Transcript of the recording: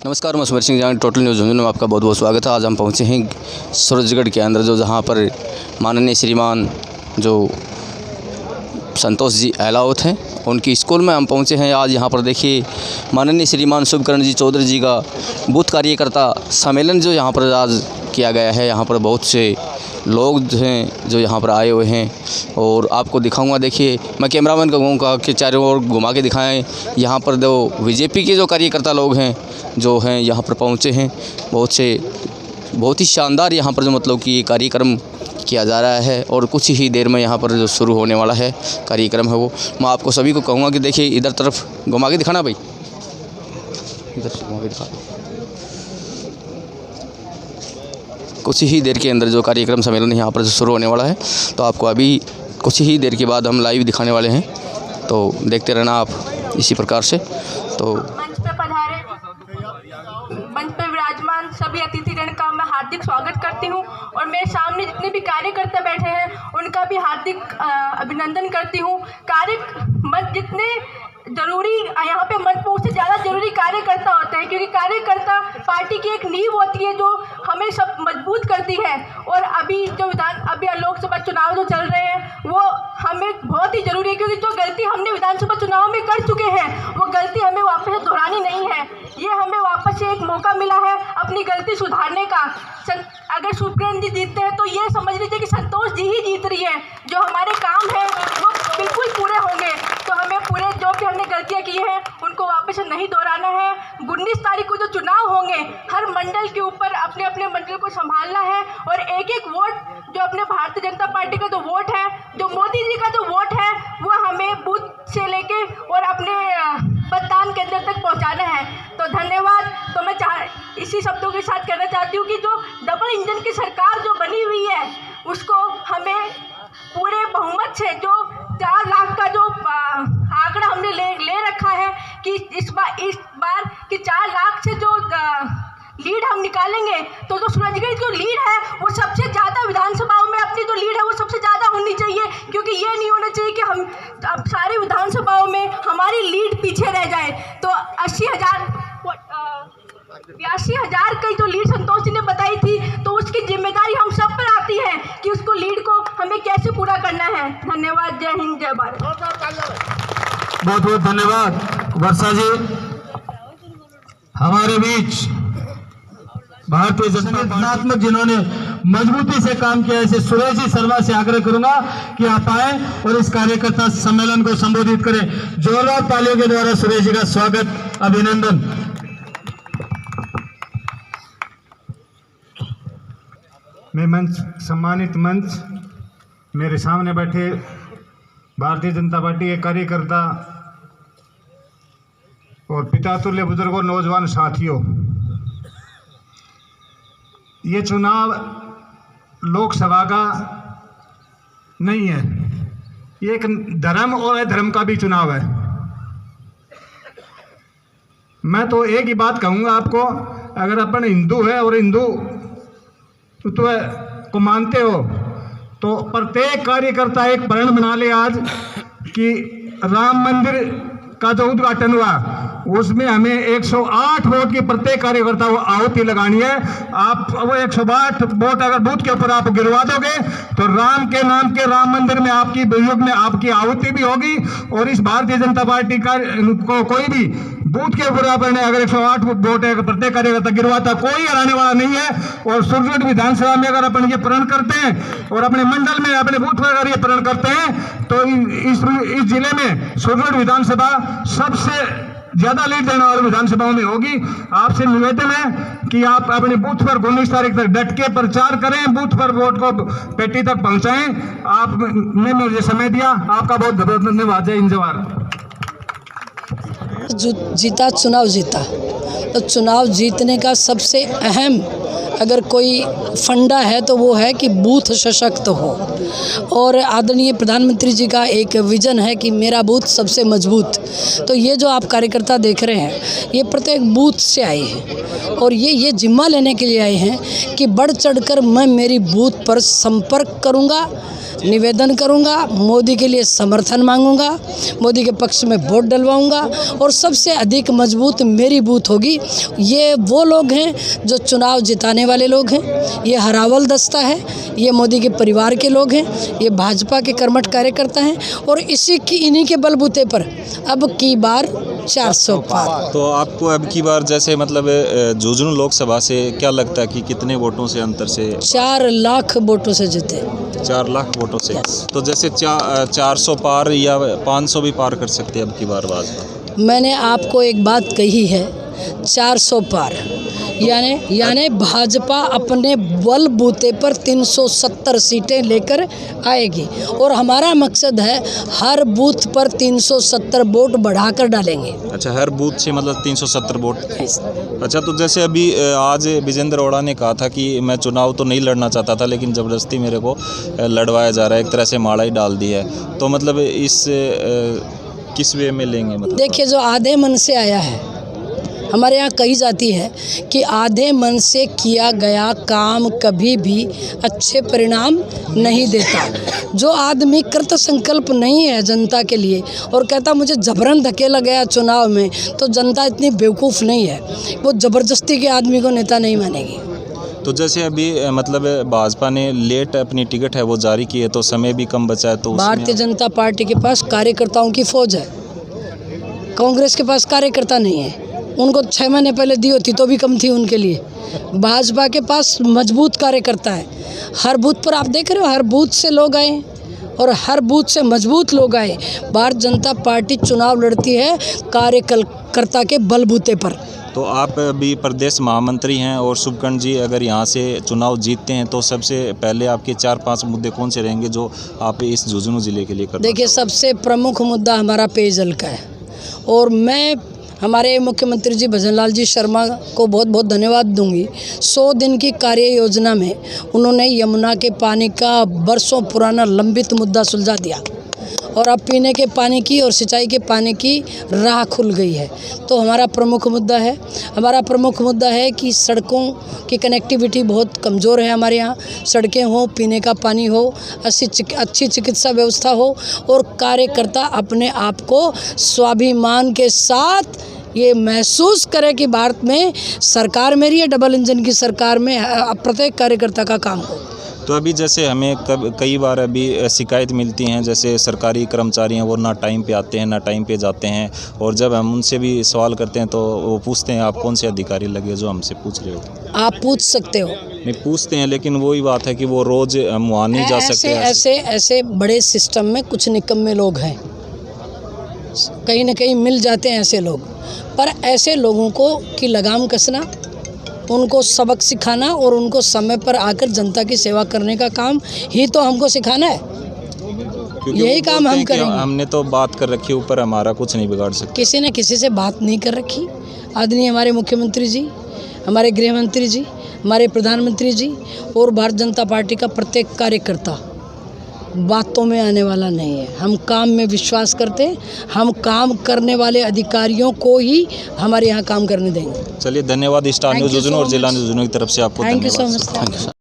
नमस्कार, मैं सुमेर सिंह जान, टोटल न्यूज़ झुंझुनू में आपका बहुत बहुत स्वागत है। आज हम पहुंचे हैं सूरजगढ़ के अंदर, जो जहां पर माननीय श्रीमान जो संतोष जी अहलावत हैं, उनकी स्कूल में हम पहुंचे हैं। आज यहां पर देखिए माननीय श्रीमान शुभकरण जी चौधरी जी का बूथ कार्यकर्ता सम्मेलन जो यहां पर आज किया गया है। यहां पर बहुत से लोग हैं जो यहाँ पर आए हुए हैं और आपको दिखाऊंगा। देखिए, मैं कैमरामैन को कहूँगा कि चारों ओर घुमा के दिखाएं। यहाँ पर जो बीजेपी के जो कार्यकर्ता लोग हैं जो हैं यहाँ पर पहुँचे हैं, बहुत ही शानदार यहाँ पर जो मतलब कि ये कार्यक्रम किया जा रहा है और कुछ ही देर में यहाँ पर जो शुरू होने वाला है कार्यक्रम है वो मैं आपको सभी को कहूँगा कि देखिए इधर तरफ घुमा के दिखाना भाई, इधर से घुमा के दिखा। कुछ ही देर के अंदर जो कार्यक्रम सम्मेलन यहाँ पर शुरू होने वाला है, तो आपको अभी कुछ ही देर के बाद हम लाइव दिखाने वाले हैं, तो देखते रहना आप इसी प्रकार से। तो मंच पे पधारे, मंच पे विराजमान सभी अतिथिगण का मैं हार्दिक स्वागत करती हूँ और मेरे सामने जितने भी कार्यकर्ता बैठे हैं उनका भी हार्दिक अभिनंदन करती हूँ। मंच जितने जरूरी यहाँ पे मंच पर उससे ज़्यादा जरूरी कार्यकर्ता होते हैं, क्योंकि कार्यकर्ता पार्टी की एक नींव होती है जो हमें सब मजबूत करती है। और अभी लोकसभा चुनाव जो चल रहे हैं वो हमें बहुत ही जरूरी है, क्योंकि जो गलती हमने विधानसभा चुनाव में कर चुके हैं वो गलती हमें वापस से दोहरानी नहीं है। ये हमें वापस से एक मौका मिला है अपनी गलती सुधारने का। अगर शुभकरण जी जीतते हैं तो ये समझ लीजिए कि संतोष जी ही जीत रही है। जो हमारे काम है वो बिल्कुल पूरे होंगे, तो हमें पूरे जो भी हमने गलतियाँ की हैं उनको वापस से नहीं दोहराना है। 19 तारीख को जो चुनाव होंगे, हर मंडल के ऊपर अपने अपने मंडल को संभालना है और एक एक वोट जो अपने भारतीय जनता पार्टी का जो वोट है, जो मोदी जी का जो वोट है, वो हमें बूथ से लेके और अपने मतदान केंद्र तक पहुंचाना है। तो धन्यवाद। तो मैं इसी शब्दों के साथ कहना चाहती हूँ कि जो डबल इंजन की सरकार जो बनी हुई है उसको हमें पूरे बहुमत से, जो 4 लाख का जो आंकड़ा हमने ले रखा है कि इस बार कि 4 लाख से जो लीड हम निकालेंगे, तो जो सूरजगढ़ की लीड है वो सबसे ज़्यादा विधानसभाओं में अपनी जो लीड है वो सबसे ज़्यादा होनी चाहिए, क्योंकि ये नहीं होना चाहिए कि हम अब सारी विधानसभाओं में हमारी लीड पीछे रह जाए। तो 82,000 की जो लीड संतोष जी ने बताई थी, तो उसकी जिम्मेदारी हम सब पर आती है कि उसको लीड को हमें कैसे पूरा करना है। धन्यवाद। जय हिंद, जय भारत। बहुत बहुत धन्यवाद वर्षा जी। हमारे बीच भारतीय जनता पार्टी जिन्होंने मजबूती से काम किया, ऐसे सुरेश जी शर्मा से आग्रह करूंगा कि आप आए और इस कार्यकर्ता सम्मेलन को संबोधित करें। जोरदार तालियों के द्वारा सुरेश जी का स्वागत, अभिनंदन। मैं मंच, सम्मानित मंच, मेरे सामने बैठे भारतीय जनता पार्टी के कार्यकर्ता और पिता तुल्य बुजुर्गों, नौजवान साथियों, ये चुनाव लोकसभा का नहीं है, ये एक धर्म और अधर्म का भी चुनाव है। मैं तो एक ही बात कहूँगा आपको, अगर अपन हिंदू है और हिंदू तो को मानते हो तो प्रत्येक कार्यकर्ता एक प्रण बना ले आज कि राम मंदिर का जो उद्घाटन हुआ उसमें हमें 108 वोट की प्रत्येक कार्यकर्ता को आहुति लगानी है। आप वो 108 वोट अगर बूथ के ऊपर आप गिरवा दोगे तो राम के नाम के राम मंदिर में आपकी योग में आपकी आहुति भी होगी। और इस भारतीय जनता पार्टी का को कोई भी बूथ के ऊपर आपने अगर 108 वोट है प्रत्येक कार्यकर्ता गिरवाता, कोई हराने वाला नहीं है। और सूरजगढ़ विधानसभा में अगर अपन ये प्रण करते हैं और अपने मंडल में अपने बूथ पर अगर ये प्रण करते हैं तो इस जिले में सूरजगढ़ विधानसभा सबसे ज्यादा लीड देने वाली विधानसभाओं में होगी। आपसे निवेदन है कि आप अपने बूथ पर 19 तारीख तक डट के प्रचार करें, बूथ पर वोट को पेटी तक पहुंचाएं। आपने मुझे समय दिया, आपका बहुत बहुत धन्यवाद। जय हिंद, जय भारत। जीता चुनाव जीता, तो चुनाव जीतने का सबसे अहम अगर कोई फंडा है तो वो है कि बूथ सशक्त हो। और आदरणीय प्रधानमंत्री जी का एक विज़न है कि मेरा बूथ सबसे मजबूत। तो ये जो आप कार्यकर्ता देख रहे हैं ये प्रत्येक बूथ से आए हैं और ये जिम्मा लेने के लिए आए हैं कि बढ़ चढ़कर मैं मेरी बूथ पर संपर्क करूंगा, निवेदन करूंगा, मोदी के लिए समर्थन मांगूंगा, मोदी के पक्ष में वोट डलवाऊंगा और सबसे अधिक मजबूत मेरी बूथ होगी। ये वो लोग हैं जो चुनाव जिताने वाले लोग हैं, ये हरावल दस्ता है, ये मोदी के परिवार के लोग हैं, ये भाजपा के कर्मठ कार्यकर्ता हैं और इन्हीं के बलबूते पर अब की बार 400 पार। तो आपको अब की बार जैसे मतलब झुंझुनू लोकसभा से क्या लगता है कि कितने वोटों से अंतर से? 4 लाख वोटों से जीते। 4 लाख वोटों से। तो जैसे 400 पार या 500 भी पार कर सकते हैं अब की बार भाजपा। मैंने आपको एक बात कही है, 400 पार यानी भाजपा अपने बलबूते पर 370 सीटें लेकर आएगी और हमारा मकसद है हर बूथ पर 370 वोट बढ़ाकर डालेंगे। अच्छा, हर बूथ से मतलब 370 वोट। अच्छा, तो जैसे अभी आज विजेंद्र ओड़ा ने कहा था कि मैं चुनाव तो नहीं लड़ना चाहता था, लेकिन ज़बरदस्ती मेरे को लड़वाया जा रहा है, एक तरह से माड़ा ही डाल दी है। तो मतलब इस किस वे में लेंगे? मतलब देखिए, जो आधे मन से आया है, हमारे यहाँ कही जाती है कि आधे मन से किया गया काम कभी भी अच्छे परिणाम नहीं देता। जो आदमी कृत संकल्प नहीं है जनता के लिए और कहता मुझे जबरन धकेला गया चुनाव में, तो जनता इतनी बेवकूफ़ नहीं है, वो ज़बरदस्ती के आदमी को नेता नहीं मानेगी। तो जैसे अभी मतलब भाजपा ने लेट अपनी टिकट है वो जारी की है, तो समय भी कम बचा है, तो भारतीय जनता पार्टी के पास कार्यकर्ताओं की फौज है, कांग्रेस के पास कार्यकर्ता नहीं है। उनको 6 महीने पहले दी होती तो भी कम थी उनके लिए। भाजपा के पास मजबूत कार्यकर्ता है, हर बूथ पर आप देख रहे हो, हर बूथ से लोग आए और हर बूथ से मजबूत लोग आए। भारतीय जनता पार्टी चुनाव लड़ती है कार्यकर्ता के बलबूते पर। तो आप अभी प्रदेश महामंत्री हैं और शुभकर्ण जी अगर यहाँ से चुनाव जीतते हैं तो सबसे पहले आपके 4-5 मुद्दे कौन से रहेंगे जो आप इस झुंझुनू ज़िले के लिए करना? देखिए, सबसे प्रमुख मुद्दा हमारा पेयजल का है और मैं हमारे मुख्यमंत्री जी भजनलाल जी शर्मा को बहुत बहुत धन्यवाद दूंगी। 100 दिन की कार्य योजना में उन्होंने यमुना के पानी का बरसों पुराना लंबित मुद्दा सुलझा दिया और अब पीने के पानी की और सिंचाई के पानी की राह खुल गई है। तो हमारा प्रमुख मुद्दा है कि सड़कों की कनेक्टिविटी बहुत कमज़ोर है हमारे यहाँ। सड़कें हो, पीने का पानी हो, अच्छी चिकित्सा व्यवस्था हो और कार्यकर्ता अपने आप को स्वाभिमान के साथ ये महसूस करे कि भारत में सरकार मेरी है, डबल इंजन की सरकार में प्रत्येक कार्यकर्ता का काम हो। तो अभी जैसे हमें कई बार अभी शिकायत मिलती हैं, जैसे सरकारी कर्मचारी हैं वो ना टाइम पे आते हैं ना टाइम पे जाते हैं, और जब हम उनसे भी सवाल करते हैं तो वो पूछते हैं आप कौन से अधिकारी लगे जो हमसे पूछ रहे हो। आप पूछ सकते हो, नहीं पूछते हैं, लेकिन वही बात है कि वो रोज़ हम वहाँ नहीं जा सकते। ऐसे बड़े सिस्टम में कुछ निकम्मे लोग हैं, कहीं ना कहीं मिल जाते हैं ऐसे लोग, पर ऐसे लोगों को की लगाम कसना, उनको सबक सिखाना और उनको समय पर आकर जनता की सेवा करने का काम ही तो हमको सिखाना है। यही काम हम करेंगे। हमने तो बात कर रखी, ऊपर हमारा कुछ नहीं बिगाड़ सकते। किसी ने किसी से बात नहीं कर रखी। आदरणीय हमारे मुख्यमंत्री जी, हमारे गृह मंत्री जी, हमारे प्रधानमंत्री जी और भारतीय जनता पार्टी का प्रत्येक कार्यकर्ता बातों में आने वाला नहीं है। हम काम में विश्वास करते हैं, हम काम करने वाले अधिकारियों को ही हमारे यहाँ काम करने देंगे। चलिए, धन्यवाद स्टार न्यूज़ झुंझुनू और जिला न्यूज़ झुंझुनू की तरफ से आपको थैंक यू सो धन्यवाद। मच।